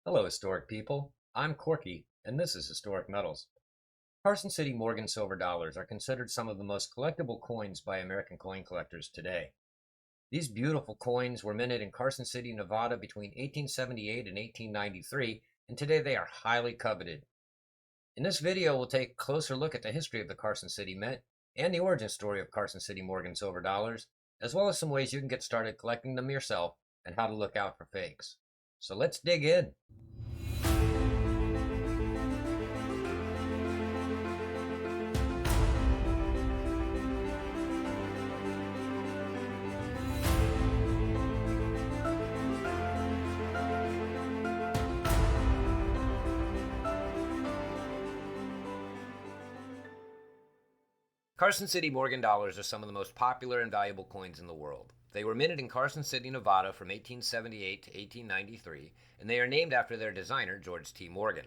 Hello, historic people. I'm Corky, and this is Historic Metals. Carson City Morgan silver dollars are considered some of the most collectible coins by American coin collectors today. These beautiful coins were minted in Carson City, Nevada between 1878 and 1893, and today they are highly coveted. In this video, we'll take a closer look at the history of the Carson City Mint and the origin story of Carson City Morgan silver dollars, as well as some ways you can get started collecting them yourself and how to look out for fakes. So let's dig in. Carson City Morgan dollars are some of the most popular and valuable coins in the world. They were minted in Carson City, Nevada from 1878 to 1893, and they are named after their designer, George T. Morgan.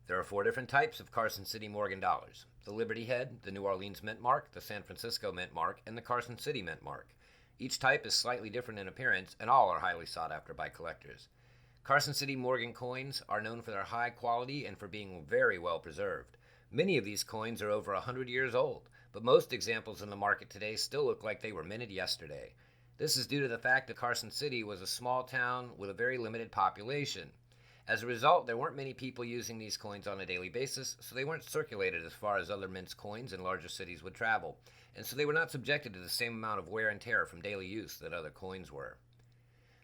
There are 4 different types of Carson City Morgan dollars: the Liberty Head, the New Orleans Mint Mark, the San Francisco Mint Mark, and the Carson City Mint Mark. Each type is slightly different in appearance, and all are highly sought after by collectors. Carson City Morgan coins are known for their high quality and for being very well preserved. Many of these coins are over 100 years old, but most examples in the market today still look like they were minted yesterday. This is due to the fact that Carson City was a small town with a very limited population. As a result, there weren't many people using these coins on a daily basis, so they weren't circulated as far as other mints coins in larger cities would travel, and so they were not subjected to the same amount of wear and tear from daily use that other coins were.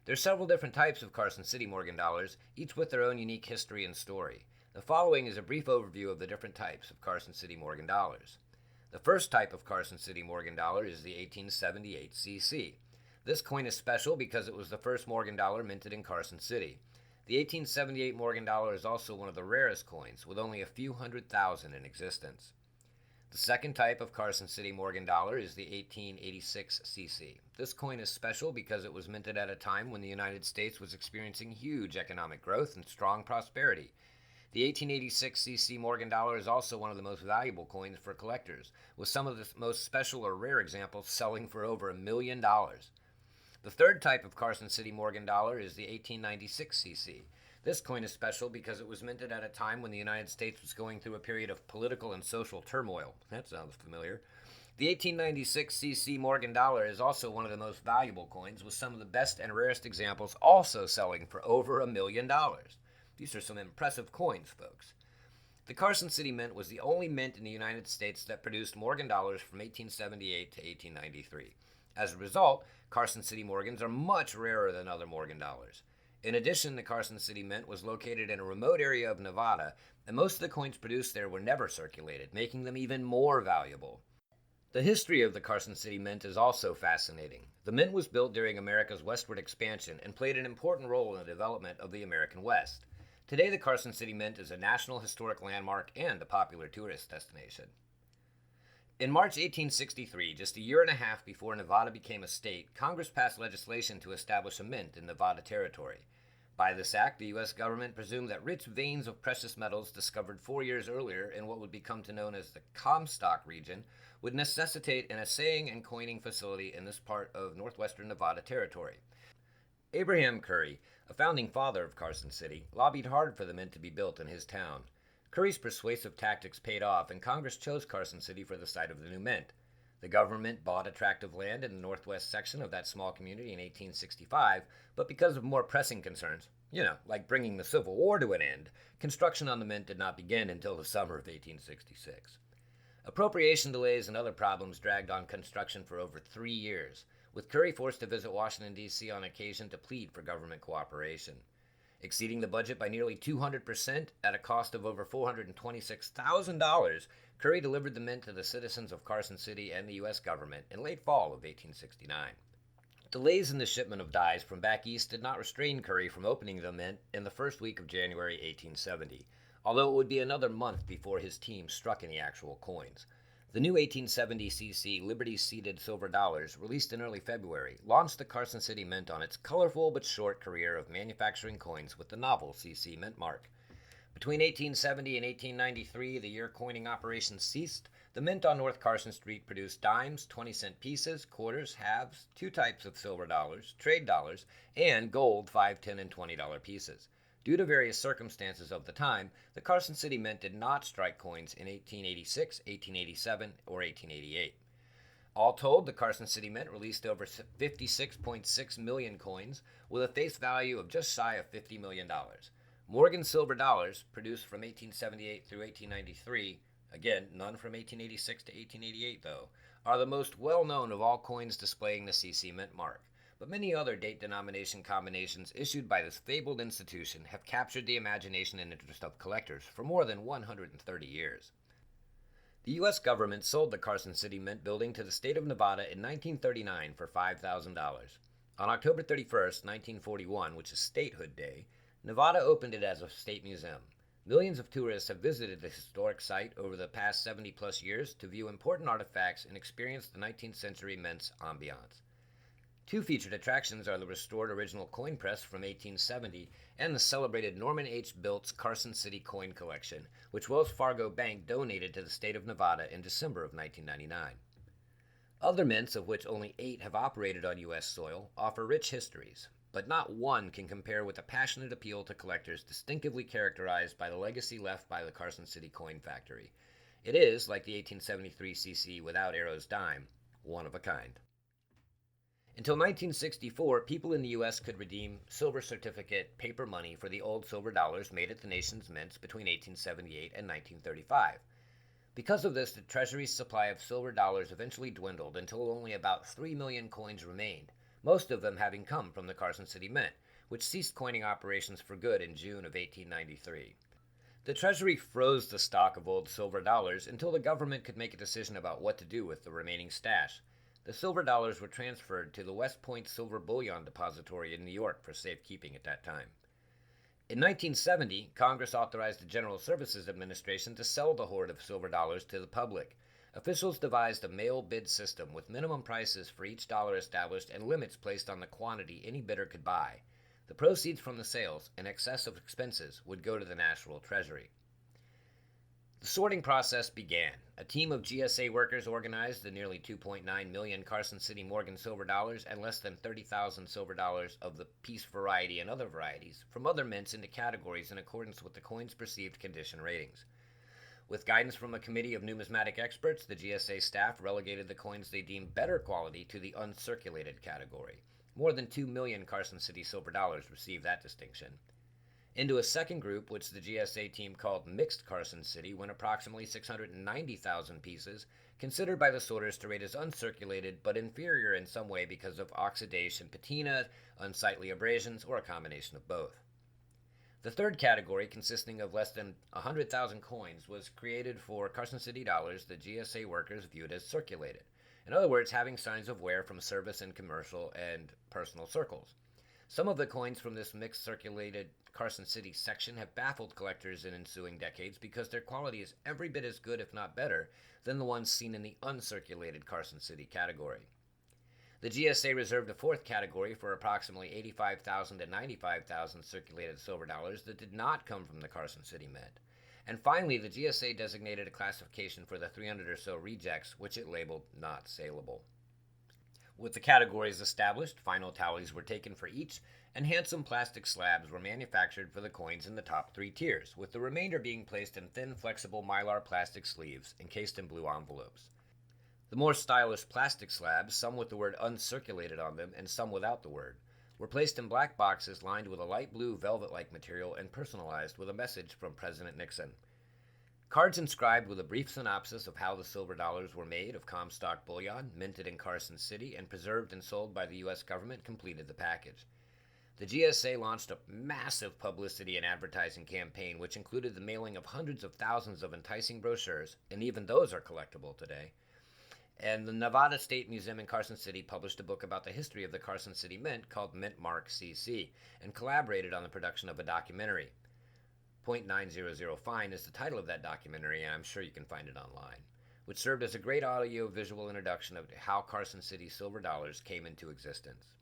There are several different types of Carson City Morgan dollars, each with their own unique history and story. The following is a brief overview of the different types of Carson City Morgan dollars. The first type of Carson City Morgan dollar is the 1878 CC. This coin is special because it was the first Morgan dollar minted in Carson City. The 1878 Morgan dollar is also one of the rarest coins, with only a few 100,000 in existence. The second type of Carson City Morgan dollar is the 1886 CC. This coin is special because it was minted at a time when the United States was experiencing huge economic growth and strong prosperity. The 1886 CC Morgan dollar is also one of the most valuable coins for collectors, with some of the most special or rare examples selling for over $1 million. The third type of Carson City Morgan dollar is the 1896 CC. This coin is special because it was minted at a time when the United States was going through a period of political and social turmoil. That sounds familiar. The 1896 CC Morgan dollar is also one of the most valuable coins, with some of the best and rarest examples also selling for over $1 million. These are some impressive coins, folks. The Carson City Mint was the only mint in the United States that produced Morgan dollars from 1878 to 1893. As a result, Carson City Morgans are much rarer than other Morgan dollars. In addition, the Carson City Mint was located in a remote area of Nevada, and most of the coins produced there were never circulated, making them even more valuable. The history of the Carson City Mint is also fascinating. The mint was built during America's westward expansion and played an important role in the development of the American West. Today, the Carson City Mint is a National Historic Landmark and a popular tourist destination. In March 1863, just a year and a half before Nevada became a state, Congress passed legislation to establish a mint in Nevada Territory. By this act, the U.S. government presumed that rich veins of precious metals discovered 4 years earlier in what would become known as the Comstock region would necessitate an assaying and coining facility in this part of northwestern Nevada Territory. Abraham Curry, a founding father of Carson City, lobbied hard for the mint to be built in his town. Curry's persuasive tactics paid off, and Congress chose Carson City for the site of the new mint. The government bought a tract of land in the northwest section of that small community in 1865, but because of more pressing concerns, like bringing the Civil War to an end, construction on the mint did not begin until the summer of 1866. Appropriation delays and other problems dragged on construction for over 3 years, with Curry forced to visit Washington, D.C. on occasion to plead for government cooperation. Exceeding the budget by nearly 200% at a cost of over $426,000, Curry delivered the mint to the citizens of Carson City and the U.S. government in late fall of 1869. Delays in the shipment of dyes from back east did not restrain Curry from opening the mint in the first week of January 1870, although it would be another month before his team struck any actual coins. The new 1870 CC Liberty-seeded silver dollars, released in early February, launched the Carson City Mint on its colorful but short career of manufacturing coins with the novel CC mint mark. Between 1870 and 1893, the year coining operations ceased. The mint on North Carson Street produced dimes, 20-cent pieces, quarters, halves, 2 types of silver dollars, trade dollars, and gold $5, $10, and $20 pieces. Due to various circumstances of the time, the Carson City Mint did not strike coins in 1886, 1887, or 1888. All told, the Carson City Mint released over 56.6 million coins with a face value of just shy of $50 million. Morgan silver dollars, produced from 1878 through 1893, again, none from 1886 to 1888 though, are the most well-known of all coins displaying the CC Mint mark. But many other date denomination combinations issued by this fabled institution have captured the imagination and interest of collectors for more than 130 years. The U.S. government sold the Carson City Mint building to the state of Nevada in 1939 for $5,000. On October 31, 1941, which is Statehood Day, Nevada opened it as a state museum. Millions of tourists have visited the historic site over the past 70-plus years to view important artifacts and experience the 19th century Mint's ambiance. Two featured attractions are the restored original coin press from 1870 and the celebrated Norman H. Bilt's Carson City coin collection, which Wells Fargo Bank donated to the state of Nevada in December of 1999. Other mints, of which only 8 have operated on U.S. soil, offer rich histories, but not one can compare with the passionate appeal to collectors distinctively characterized by the legacy left by the Carson City Coin Factory. It is, like the 1873 CC without Arrow's dime, one of a kind. Until 1964, people in the U.S. could redeem silver certificate paper money for the old silver dollars made at the nation's mints between 1878 and 1935. Because of this, the Treasury's supply of silver dollars eventually dwindled until only about 3 million coins remained, most of them having come from the Carson City Mint, which ceased coining operations for good in June of 1893. The Treasury froze the stock of old silver dollars until the government could make a decision about what to do with the remaining stash. The silver dollars were transferred to the West Point Silver Bullion Depository in New York for safekeeping at that time. In 1970, Congress authorized the General Services Administration to sell the hoard of silver dollars to the public. Officials devised a mail bid system with minimum prices for each dollar established and limits placed on the quantity any bidder could buy. The proceeds from the sales, in excess of expenses, would go to the National Treasury. The sorting process began. A team of GSA workers organized the nearly 2.9 million Carson City Morgan silver dollars and less than 30,000 silver dollars of the piece variety and other varieties from other mints into categories in accordance with the coin's perceived condition ratings. With guidance from a committee of numismatic experts, the GSA staff relegated the coins they deemed better quality to the uncirculated category. More than 2 million Carson City silver dollars received that distinction. Into a second group, which the GSA team called Mixed Carson City, went approximately 690,000 pieces, considered by the sorters to rate as uncirculated but inferior in some way because of oxidation, patina, unsightly abrasions, or a combination of both. The third category, consisting of less than 100,000 coins, was created for Carson City dollars the GSA workers viewed as circulated. In other words, having signs of wear from service in commercial and personal circles. Some of the coins from this mixed circulated Carson City section have baffled collectors in ensuing decades because their quality is every bit as good, if not better, than the ones seen in the uncirculated Carson City category. The GSA reserved a fourth category for approximately 85,000 to 95,000 circulated silver dollars that did not come from the Carson City Mint. And finally, the GSA designated a classification for the 300 or so rejects, which it labeled not saleable. With the categories established, final tallies were taken for each, and handsome plastic slabs were manufactured for the coins in the top 3 tiers, with the remainder being placed in thin, flexible mylar plastic sleeves encased in blue envelopes. The more stylish plastic slabs, some with the word uncirculated on them and some without the word, were placed in black boxes lined with a light blue velvet-like material and personalized with a message from President Nixon. Cards inscribed with a brief synopsis of how the silver dollars were made of Comstock bullion, minted in Carson City, and preserved and sold by the U.S. government completed the package. The GSA launched a massive publicity and advertising campaign which included the mailing of hundreds of thousands of enticing brochures, and even those are collectible today. And the Nevada State Museum in Carson City published a book about the history of the Carson City Mint called Mint Mark CC, and collaborated on the production of a documentary. .900 Fine is the title of that documentary, and I'm sure you can find it online, which served as a great audio-visual introduction of how Carson City silver dollars came into existence.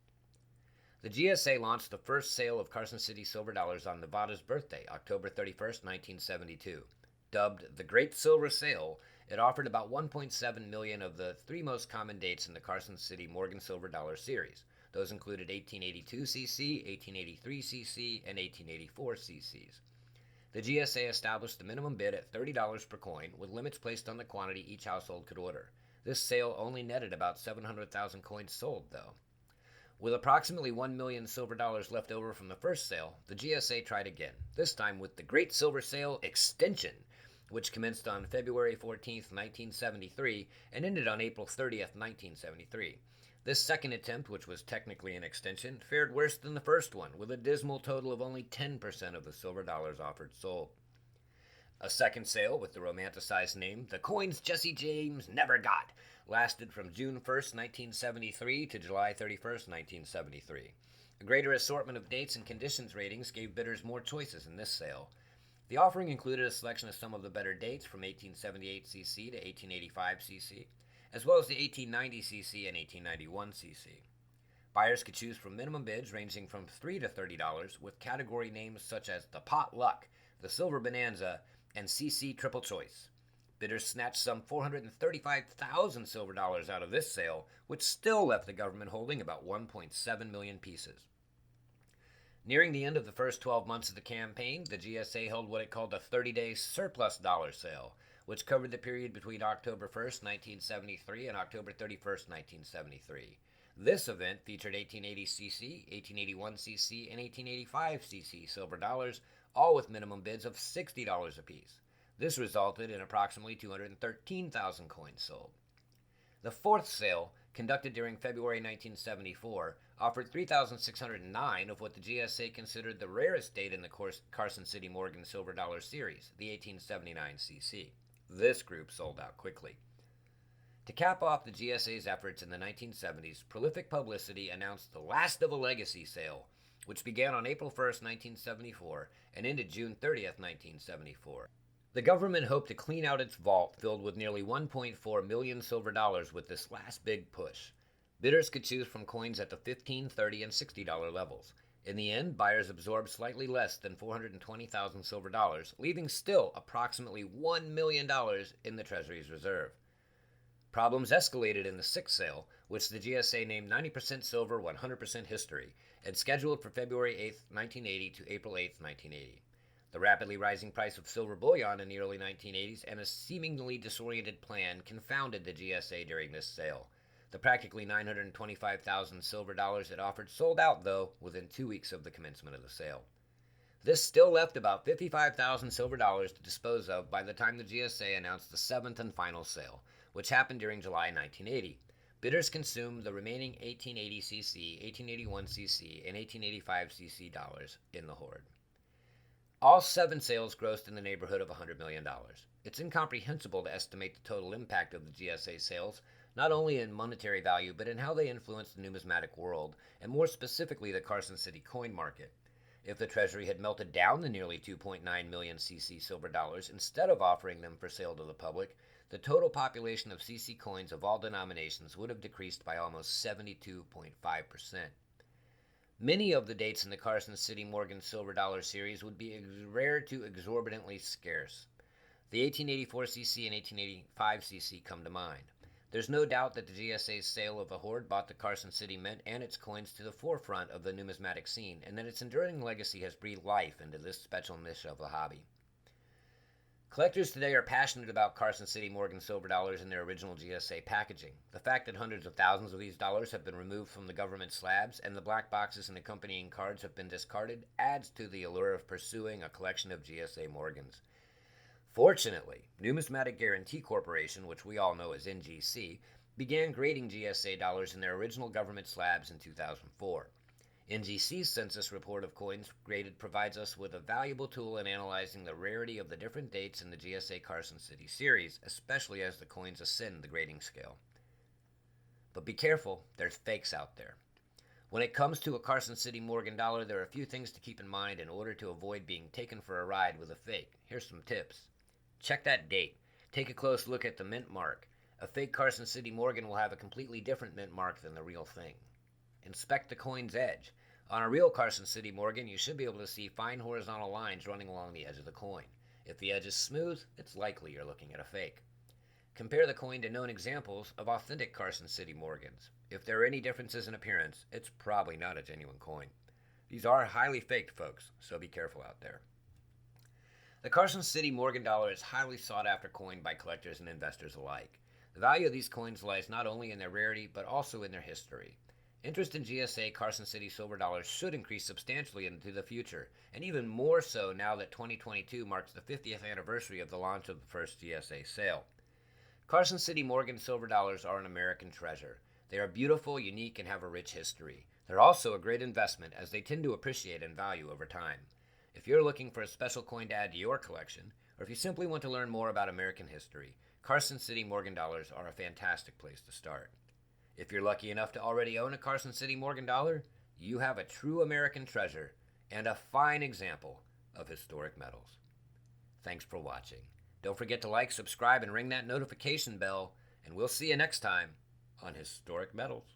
The GSA launched the first sale of Carson City silver dollars on Nevada's birthday, October 31st, 1972. Dubbed the Great Silver Sale, it offered about 1.7 million of the 3 most common dates in the Carson City Morgan silver dollar series. Those included 1882cc, 1883cc, and 1884cc's. The GSA established the minimum bid at $30 per coin, with limits placed on the quantity each household could order. This sale only netted about 700,000 coins sold, though. With approximately 1 million silver dollars left over from the first sale, the GSA tried again, this time with the Great Silver Sale Extension, which commenced on February 14, 1973, and ended on April 30, 1973. This second attempt, which was technically an extension, fared worse than the first one, with a dismal total of only 10% of the silver dollars offered sold. A second sale, with the romanticized name, The Coins Jesse James Never Got, lasted from June 1, 1973 to July 31, 1973. A greater assortment of dates and conditions ratings gave bidders more choices in this sale. The offering included a selection of some of the better dates from 1878cc to 1885cc, as well as the 1890cc and 1891cc. Buyers could choose from minimum bids ranging from $3 to $30, with category names such as the Pot Luck, the Silver Bonanza, and CC Triple Choice. Bidders snatched some 435,000 silver dollars out of this sale, which still left the government holding about 1.7 million pieces. Nearing the end of the first 12 months of the campaign, the GSA held what it called a 30-day surplus dollar sale, which covered the period between October 1, 1973 and October 31, 1973. This event featured 1880cc, 1881cc, and 1885cc silver dollars, all with minimum bids of $60 apiece. This resulted in approximately 213,000 coins sold. The fourth sale, conducted during February 1974, offered 3,609 of what the GSA considered the rarest date in the Carson City Morgan Silver Dollar series, the 1879cc. This group sold out quickly. To cap off the GSA's efforts in the 1970s, prolific publicity announced the last of a legacy sale, which began on April 1, 1974, and ended June 30, 1974. The government hoped to clean out its vault filled with nearly 1.4 million silver dollars with this last big push. Bidders could choose from coins at the $15, $30, and $60 levels. In the end, buyers absorbed slightly less than 420,000 silver dollars, leaving still approximately $1 million in the Treasury's reserve. Problems escalated in the sixth sale, which the GSA named 90% silver, 100% history, and scheduled for February 8, 1980 to April 8, 1980. The rapidly rising price of silver bullion in the early 1980s and a seemingly disoriented plan confounded the GSA during this sale. The practically 925,000 silver dollars it offered sold out, though, within 2 weeks of the commencement of the sale. This still left about 55,000 silver dollars to dispose of by the time the GSA announced the seventh and final sale, which happened during July 1980. Bidders consumed the remaining 1880cc, 1881cc, and 1885cc dollars in the hoard. All 7 sales grossed in the neighborhood of $100 million. It's incomprehensible to estimate the total impact of the GSA sales, not only in monetary value, but in how they influenced the numismatic world, and more specifically the Carson City coin market. If the Treasury had melted down the nearly 2.9 million CC silver dollars instead of offering them for sale to the public, the total population of CC coins of all denominations would have decreased by almost 72.5%. Many of the dates in the Carson City Morgan Silver Dollar series would be rare to exorbitantly scarce. The 1884cc and 1885cc come to mind. There's no doubt that the GSA's sale of the hoard brought the Carson City Mint and its coins to the forefront of the numismatic scene, and that its enduring legacy has breathed life into this special niche of the hobby. Collectors today are passionate about Carson City Morgan silver dollars in their original GSA packaging. The fact that hundreds of thousands of these dollars have been removed from the government slabs and the black boxes and accompanying cards have been discarded adds to the allure of pursuing a collection of GSA Morgans. Fortunately, Numismatic Guarantee Corporation, which we all know as NGC, began grading GSA dollars in their original government slabs in 2004. NGC's census report of coins graded provides us with a valuable tool in analyzing the rarity of the different dates in the GSA Carson City series, especially as the coins ascend the grading scale. But be careful, there's fakes out there. When it comes to a Carson City Morgan dollar, there are a few things to keep in mind in order to avoid being taken for a ride with a fake. Here's some tips. Check that date. Take a close look at the mint mark. A fake Carson City Morgan will have a completely different mint mark than the real thing. Inspect the coin's edge. On a real Carson City Morgan, you should be able to see fine horizontal lines running along the edge of the coin. If the edge is smooth, it's likely you're looking at a fake. Compare the coin to known examples of authentic Carson City Morgans. If there are any differences in appearance, it's probably not a genuine coin. These are highly faked, folks, so be careful out there. The Carson City Morgan dollar is a highly sought after coin by collectors and investors alike. The value of these coins lies not only in their rarity, but also in their history. Interest in GSA Carson City silver dollars should increase substantially into the future, and even more so now that 2022 marks the 50th anniversary of the launch of the first GSA sale. Carson City Morgan silver dollars are an American treasure. They are beautiful, unique, and have a rich history. They're also a great investment as they tend to appreciate in value over time. If you're looking for a special coin to add to your collection, or if you simply want to learn more about American history, Carson City Morgan dollars are a fantastic place to start. If you're lucky enough to already own a Carson City Morgan dollar, you have a true American treasure and a fine example of historic metals. Thanks for watching. Don't forget to like, subscribe, and ring that notification bell, and we'll see you next time on Historic Metals.